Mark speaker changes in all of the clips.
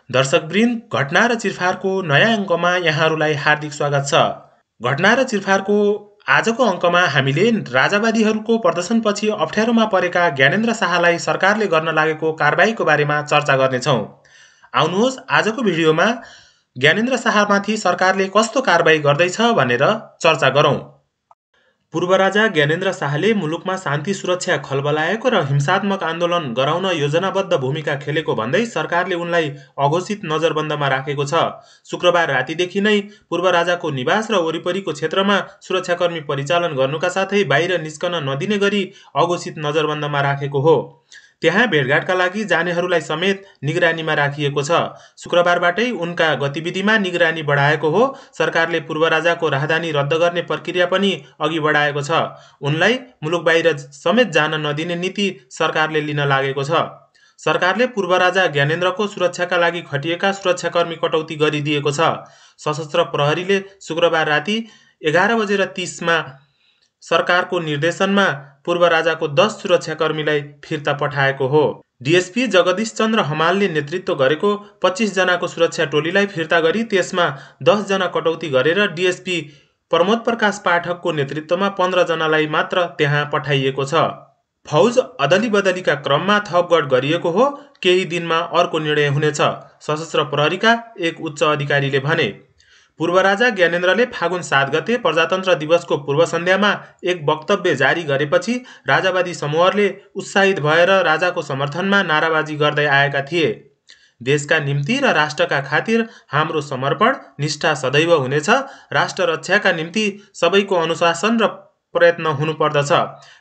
Speaker 1: दर्शकवृन्द, घटना र चिरफारको नयाँ अङ्कमा यहाँहरूलाई हार्दिक स्वागत छ। घटना र चिरफारको आजको अङ्कमा हामीले राजावादीहरूको प्रदर्शनपछि अप्ठ्यारोमा परेका ज्ञानेन्द्र शाहलाई सरकारले गर्न लागेको कारबाहीको बारेमा चर्चा गर्नेछौँ। आउनुहोस् आजको भिडियोमा ज्ञानेन्द्र शाहमाथि सरकारले कस्तो कारबाही गर्दैछ भनेर चर्चा गरौँ। पूर्व राजा ज्ञानेन्द्र शाहले मुलुकमा शान्ति सुरक्षा खलबलाएको र हिंसात्मक आन्दोलन गराउन योजनाबद्ध भूमिका खेलेको भन्दै सरकारले उनलाई अघोषित नजरबन्दमा राखेको छ। शुक्रबार रातिदेखि नै पूर्व राजाको निवास र वरिपरिको क्षेत्रमा सुरक्षाकर्मी परिचालन गर्नुका साथै बाहिर निस्कन नदिने गरी अघोषित नजरबन्दमा राखेको हो। त्यहाँ भेटघाटका लागि जानेहरूलाई समेत निगरानीमा राखिएको छ। शुक्रबारबाटै उनका गतिविधिमा निगरानी बढाएको हो। सरकारले पूर्व राजाको राहदानी रद्द गर्ने प्रक्रिया पनि अघि बढाएको छ। उनलाई मुलुक बाहिर समेत जान नदिने नीति सरकारले लिन लागेको छ। सरकारले पूर्व राजा ज्ञानेन्द्रको सुरक्षाका लागि खटिएका सुरक्षाकर्मी कटौती गरिदिएको छ। सशस्त्र प्रहरीले शुक्रबार राति 11:30 सरकारको निर्देशनमा पूर्व राजाको 10 सुरक्षाकर्मीलाई फिर्ता पठाएको हो। डीएसपी जगदीश चन्द्र हमालले नेतृत्व गरेको 25 जनाको सुरक्षा टोलीलाई फिर्ता गरी त्यसमा 10 जना कटौती गरेर डीएसपी प्रमोद प्रकाश पाठकको नेतृत्वमा 15 जनालाई मात्र त्यहाँ पठाइएको छ। फौज अदली बदलीका क्रममा थपगढ गरिएको हो। केही दिनमा अर्को निर्णय हुनेछ, सशस्त्र प्रहरीका एक उच्च अधिकारीले भने। पूर्व राजा ज्ञानेन्द्रले फागुन 7 गते प्रजातन्त्र दिवसको पूर्व सन्ध्यामा एक वक्तव्य जारी गरेपछि राजावादी समूहहरूले उत्साहित भएर राजाको समर्थनमा नाराबाजी गर्दै आएका थिए। देशका निम्ति र राष्ट्रका खातिर हाम्रो समर्पण निष्ठा सदैव हुनेछ। राष्ट्र रक्षाका निम्ति सबैको अनुशासन र प्रयत्न हुनुपर्दछ।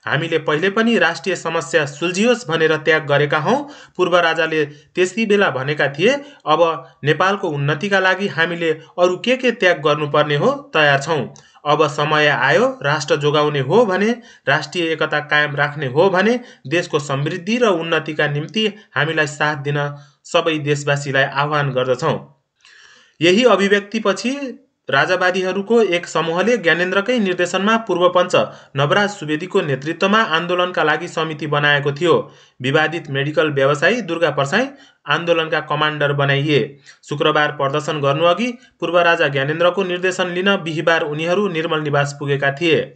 Speaker 1: हामीले पहिले पनि राष्ट्रिय समस्या सुल्झियोस् भनेर त्याग गरेका हौँ। पूर्व राजाले त्यसै बेला भनेका थिए, अब नेपालको उन्नतिका लागि हामीले अरू के त्याग गर्नुपर्ने हो, तयार छौँ। अब समय आयो, राष्ट्र जोगाउने हो भने, राष्ट्रिय एकता कायम राख्ने हो भने देशको समृद्धि र उन्नतिका निम्ति हामीलाई साथ दिन सबै देशवासीलाई आह्वान गर्दछौँ। यही अभिव्यक्तिपछि राजावादीहरूको एक समूहले ज्ञानेन्द्रकै निर्देशनमा पूर्वपञ्च नवराज सुवेदीको नेतृत्वमा आन्दोलनका लागि समिति बनाएको थियो। विवादित मेडिकल व्यवसायी दुर्गा परसाई आन्दोलनका कमान्डर बनाइए। शुक्रबार प्रदर्शन गर्नुअघि पूर्व राजा ज्ञानेन्द्रको निर्देशन लिन बिहीबार उनीहरू निर्मल निवास पुगेका थिए।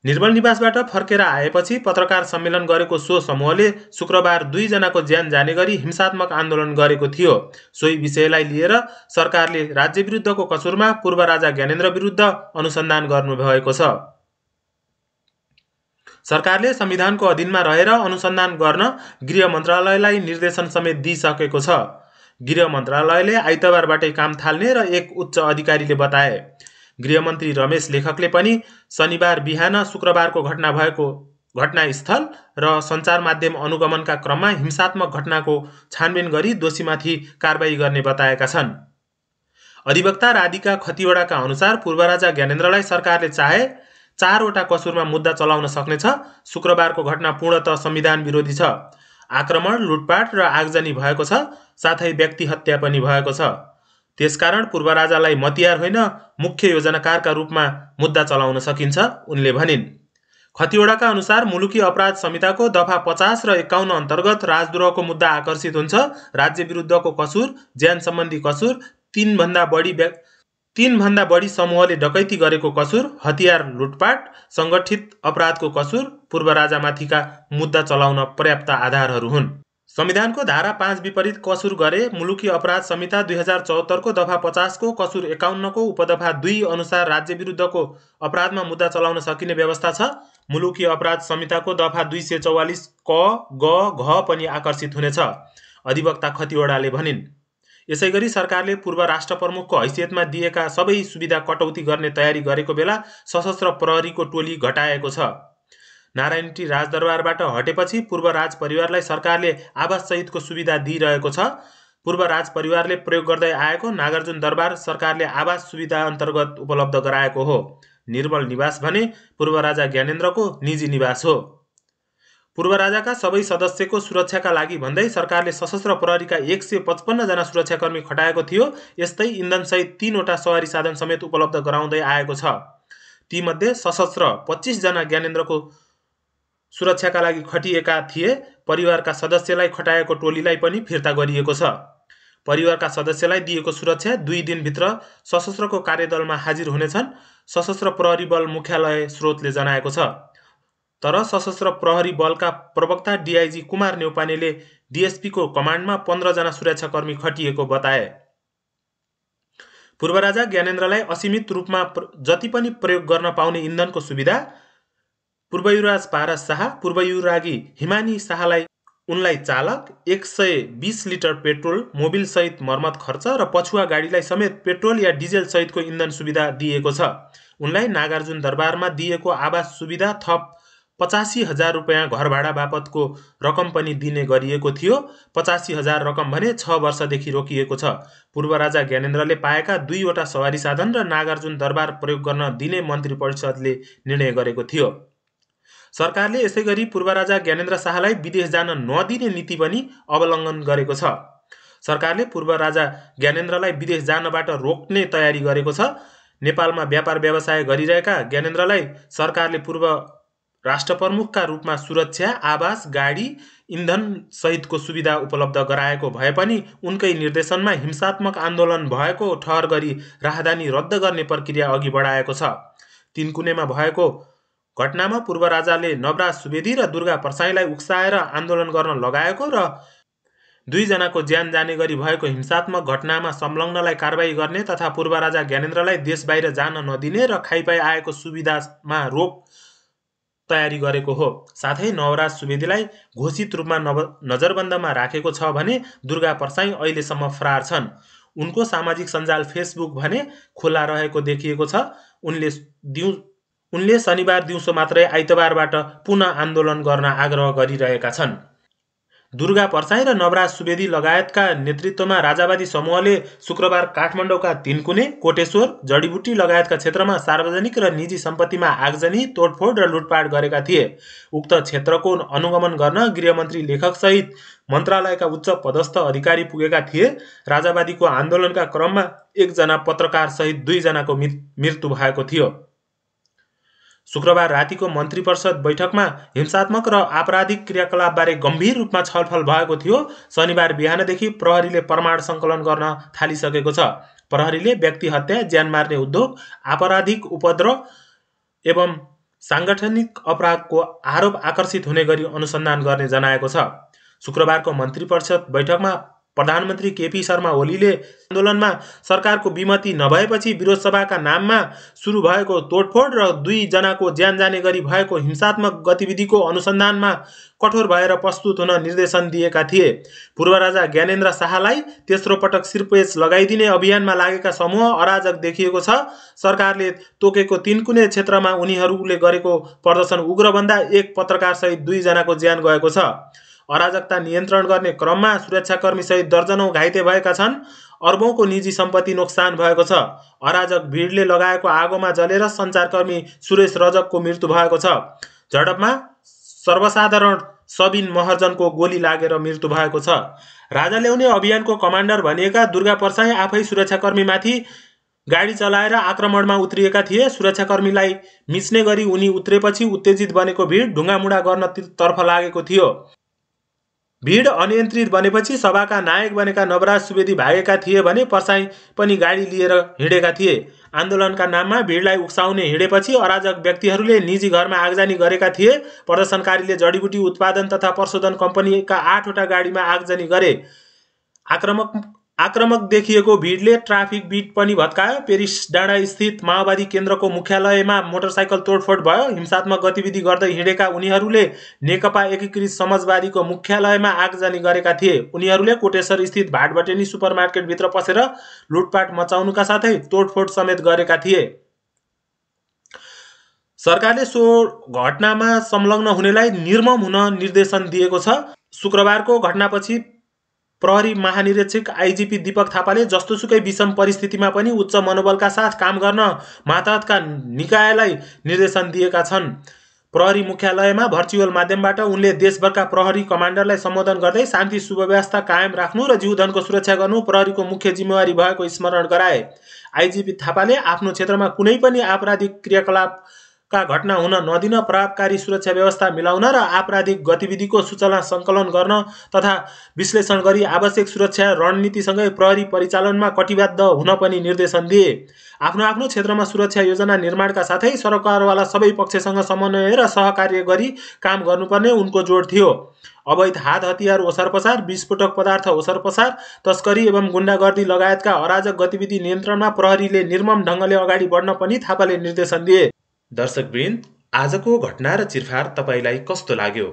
Speaker 1: निर्मल निवासबाट फर्केर आएपछि पत्रकार सम्मेलन गरेको सो समूहले शुक्रबार 2 जनाको ज्यान जाने गरी हिंसात्मक आन्दोलन गरेको थियो। सोही विषयलाई लिएर सरकारले राज्य विरुद्धको कसुरमा पूर्व राजा ज्ञानेन्द्र विरुद्ध अनुसन्धान गर्नुभएको छ। सरकारले संविधानको अधीनमा रहेर अनुसन्धान गर्न गृह मन्त्रालयलाई निर्देशन समेत दिइसकेको छ। गृह मन्त्रालयले आइतबारबाटै काम थाल्ने र एक उच्च अधिकारीले बताए। गृहमन्त्री रमेश लेखकले पनि शनिबार बिहान शुक्रबारको घटना भएको घटनास्थल र सञ्चार माध्यम अनुगमनका क्रममा हिंसात्मक घटनाको छानबिन गरी दोषीमाथि कारबाही गर्ने बताएका छन्। अधिवक्ता राधिका खतिवडाका अनुसार पूर्व राजा ज्ञानेन्द्रलाई सरकारले चाहे 4 वटा कसुरमा मुद्दा चलाउन सक्नेछ। शुक्रबारको घटना पूर्णतः संविधान विरोधी छ। आक्रमण, लुटपाट र आगजनी भएको छ, साथै व्यक्ति हत्या पनि भएको छ। त्यसकारण पूर्व राजालाई मतियार होइन, मुख्य योजनाकारका रूपमा मुद्दा चलाउन सकिन्छ, उनले भनिन्। खतिवडाका अनुसार मुलुकी अपराध संहिताको दफा 50 र 51 अन्तर्गत राजद्रोहको मुद्दा आकर्षित हुन्छ। राज्य विरुद्धको कसुर, ज्यान सम्बन्धी कसुर, 3 भन्दा बढी समूहले डकैती गरेको कसुर, हतियार लुटपाट, संगठित अपराधको कसुर पूर्व राजामाथिका मुद्दा चलाउन पर्याप्त आधारहरू हुन्। संविधानको धारा 5 विपरीत कसुर गरे मुलुकी अपराध संहिता 2074 को दफा 50 को कसुर 51 को उपदफा 2 अनुसार राज्य विरुद्धको अपराधमा मुद्दा चलाउन सकिने व्यवस्था छ। मुलुकी अपराध संहिताको दफा 244 क, ग, घ पनि आकर्षित हुनेछ, अधिवक्ता खतिवडाले भनिन्। यसैगरी सरकारले पूर्व राष्ट्र प्रमुखको हैसियतमा दिएका सबै सुविधा कटौती गर्ने तयारी गरेको बेला सशस्त्र प्रहरीको टोली घटाएको छ। नारायणटी राजदरबारबाट हटेपछि पूर्व राज परिवारलाई सरकारले आवास सहितको सुविधा दिइरहेको छ। पूर्व राज परिवारले प्रयोग गर्दै आएको नागार्जुन दरबार सरकारले आवास सुविधा अन्तर्गत उपलब्ध गराएको हो। निर्मल निवास भने पूर्व राजा ज्ञानेन्द्रको निजी निवास हो। पूर्व राजाका सबै सदस्यको सुरक्षाका लागि भन्दै सरकारले सशस्त्र प्रहरीका 155 जना सुरक्षाकर्मी खटाएको थियो। यस्तै इन्धनसहित 3 वटा सवारी साधन समेत उपलब्ध गराउँदै आएको छ। तीमध्ये सशस्त्र 25 जना ज्ञानेन्द्रको सुरक्षाका लागि खटिएका थिए। परिवारका सदस्यलाई खटाएको टोलीलाई पनि फिर्ता गरिएको छ। परिवारका सदस्यलाई दिएको सुरक्षा 2 दिनभित्र सशस्त्रको कार्यदलमा हाजिर हुनेछन्, सशस्त्र प्रहरी बल मुख्यालय स्रोतले जनाएको छ। तर सशस्त्र प्रहरी बलका प्रवक्ता डिआइजी कुमार न्यौपानेले डिएसपीको कमान्डमा 15 जना सुरक्षाकर्मी खटिएको बताए। पूर्व राजा ज्ञानेन्द्रलाई असीमित रूपमा जति पनि प्रयोग गर्न पाउने इन्धनको सुविधा, पूर्व युवराज पारस शाह, पूर्व युवरागी हिमानी शाहलाई उनलाई चालक, 120 लिटर पेट्रोल, मोबिल सहित मर्मत खर्च र पछुवा गाडीलाई समेत पेट्रोल या डिजेल सहितको इन्धन सुविधा दिएको छ। उनलाई नागार्जुन दरबारमा दिएको आवास सुविधा थप 85,000 रुपैयाँ घर भाडा बापतको रकम पनि दिने गरिएको थियो। 85,000 रकम भने 6 वर्षदेखि रोकिएको छ। पूर्व राजा ज्ञानेन्द्रले पाएका 2 वटा सवारी साधन र नागार्जुन दरबार प्रयोग गर्न दिने मन्त्री परिषदले निर्णय गरेको थियो। सरकारले यसैगरी पूर्व राजा ज्ञानेन्द्र शाहलाई विदेश जान नदिने नीति पनि अवलम्बन गरेको छ। सरकारले पूर्व राजा ज्ञानेन्द्रलाई विदेश जानबाट रोक्ने तयारी गरेको छ। नेपालमा व्यापार व्यवसाय गरिरहेका ज्ञानेन्द्रलाई सरकारले पूर्व राष्ट्रप्रमुखका रूपमा सुरक्षा, आवास, गाडी, इन्धन सहितको सुविधा उपलब्ध गराएको भए पनि उनकै निर्देशनमा हिंसात्मक आन्दोलन भएको ठहर गरी राहदानी रद्द गर्ने प्रक्रिया अघि बढाएको छ। तीनकुनेमा भएको घटनामा पूर्व राजाले नवराज सुवेदी र दुर्गा परसाईलाई उक्साएर आन्दोलन गर्न लगाएको र 2 जनाको ज्यान जाने गरी भएको हिंसात्मक घटनामा संलग्नलाई कारबाही गर्ने तथा पूर्व राजा ज्ञानेन्द्रलाई देश बाहिर जान नदिने र खाइपाई आएको सुविधामा रोक तयारी गरेको हो। साथै नवराज सुवेदीलाई घोषित रूपमा नजरबन्दमा राखेको छ भने दुर्गा परसाई अहिलेसम्म फरार छन्। उनको सामाजिक सञ्जाल फेसबुक भने खुला रहेको देखिएको छ। उनले शनिबार दिउँसो मात्रै आइतबारबाट पुनः आन्दोलन गर्न आग्रह गरिरहेका छन्। दुर्गा परसाई र नवराज सुवेदी लगायतका नेतृत्वमा राजावादी समूहले शुक्रबार काठमाडौँका तीनकुने, कोटेश्वर, जडीबुटी लगायतका क्षेत्रमा सार्वजनिक र निजी सम्पत्तिमा आगजनी, तोडफोड र लुटपाट गरेका थिए। उक्त क्षेत्रको अनुगमन गर्न गृहमन्त्री लेखकसहित मन्त्रालयका उच्च पदस्थ अधिकारी पुगेका थिए। राजावादीको आन्दोलनका क्रममा 1 जना पत्रकार सहित 2 जनाको मृत्यु भएको थियो। शुक्रबार रातिको मन्त्री परिषद बैठकमा हिंसात्मक र आपराधिक क्रियाकलापबारे गम्भीर रूपमा छलफल भएको थियो। शनिबार बिहानदेखि प्रहरीले प्रमाण सङ्कलन गर्न थालिसकेको छ। प्रहरीले व्यक्ति हत्या, ज्यान मार्ने उद्योग, आपराधिक उपद्रव एवं साङ्गठनिक अपराधको आरोप आकर्षित हुने गरी अनुसन्धान गर्ने जनाएको छ। शुक्रबारको मन्त्री परिषद बैठकमा प्रधानमन्त्री केपी शर्मा ओलीले आन्दोलनमा सरकारको विमति नभएपछि विरोध सभाका नाममा सुरु भएको तोडफोड र 2 जनाको ज्यान जाने गरी भएको हिंसात्मक गतिविधिको अनुसन्धानमा कठोर भएर प्रस्तुत हुन निर्देशन दिएका थिए। पूर्व राजा ज्ञानेन्द्र शाहलाई तेस्रो पटक सिरपेच लगाइदिने अभियानमा लागेका समूह अराजक देखिएको छ। सरकारले तोकेको तीनकुने क्षेत्रमा उनीहरूले गरेको प्रदर्शन उग्रभन्दा 1 पत्रकारसहित 2 जनाको ज्यान गएको छ। अराजकता नियन्त्रण गर्ने क्रममा सुरक्षाकर्मी सहित दर्जनौं घाइते भएका छन्। अर्बौंको निजी सम्पत्ति नोक्सान भएको छ। अराजक भिडले लगाएको आगोमा जलेर सञ्चारकर्मी सुरेश रजकको मृत्यु भएको छ। झडपमा सर्वसाधारण सबिन महर्जनको गोली लागेर मृत्यु भएको छ। राजा ल्याउने अभियानको कमान्डर भनिएका दुर्गा परसाई आफै सुरक्षाकर्मीमाथि गाडी चलाएर आक्रमणमा उत्रिएका थिए। सुरक्षाकर्मीलाई मिच्ने गरी उनी उत्रेपछि उत्तेजित बनेको भिड ढुङ्गामुढा गर्न तर्फ लागेको थियो। भिड अनियन्त्रित बनेपछि सभाका नायक बनेका नवराज सुवेदी भागेका थिए भने परसाई पनि गाडी लिएर हिँडेका थिए। आन्दोलनका नाममा भिडलाई उक्साउने हिँडेपछि अराजक व्यक्तिहरूले निजी घरमा आगजनी गरेका थिए। प्रदर्शनकारीले जडीबुटी उत्पादन तथा प्रशोधन कम्पनीका 8 वटा गाडीमा आगजनी गरे। आक्रमक देखिएको भिडले ट्राफिक बिट पनि भत्कायो। पेरिस डाँडा स्थित माओवादी केन्द्रको मुख्यालयमा मोटरसाइकल तोडफोड भयो। हिंसात्मक गतिविधि गर्दै हिँडेका उनीहरूले नेकपा एकीकृत समाजवादीको मुख्यालयमा आगजनी गरेका थिए। उनीहरूले कोटेश्वर स्थित भाटबटेनी सुपरमार्केटभित्र पसेर लुटपाट मचाउनुका साथै तोडफोड समेत गरेका थिए। सरकारले सो घटनामा संलग्न हुनेलाई निर्मम हुन निर्देशन दिएको छ। शुक्रबारको घटनापछि प्रहरी महानिरीक्षक आइजिपी दीपक थापाले जस्तोसुकै विषम परिस्थितिमा पनि उच्च मनोबलका साथ काम गर्न मातहतका निकायलाई निर्देशन दिएका छन्। प्रहरी मुख्यालयमा भर्चुअल माध्यमबाट उनले देशभरका प्रहरी कमान्डरलाई सम्बोधन गर्दै शान्ति सुव्यवस्था कायम राख्नु र जीवधनको सुरक्षा गर्नु प्रहरीको मुख्य जिम्मेवारी भएको स्मरण गराए। आइजिपी थापाले आफ्नो क्षेत्रमा कुनै पनि आपराधिक क्रियाकलाप का घटना हुन नदिन, प्रभावकारी सुरक्षा व्यवस्था मिलाउन र आपराधिक गतिविधिको सूचना सङ्कलन गर्न तथा विश्लेषण गरी आवश्यक सुरक्षा रणनीतिसँगै प्रहरी परिचालनमा कटिबद्ध हुन पनि निर्देशन दिए। आफ्नो आफ्नो क्षेत्रमा सुरक्षा योजना निर्माणका साथै सरकारवाला सबै पक्षसँग समन्वय र सहकार्य गरी काम गर्नुपर्ने उनको जोड थियो। अवैध हात हतियार ओसारपसार, विस्फोटक पदार्थ ओसारपसार, तस्करी एवं गुण्डागर्दी लगायतका अराजक गतिविधि नियन्त्रणमा प्रहरीले निर्मम ढङ्गले अगाडि बढ्न पनि थापाले निर्देशन दिए। दर्शकवृन्द, आजको घटना र चिरफार तपाईलाई कस्तो लाग्यो?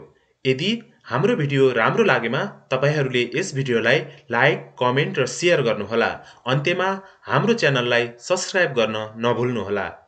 Speaker 1: यदि हाम्रो भिडियो राम्रो लागेमा तपाईहरूले यस भिडियोलाई लाइक, कमेन्ट र सेयर गर्नुहोला। अन्त्यमा हाम्रो च्यानललाई सब्स्क्राइब गर्न नभुल्नुहोला।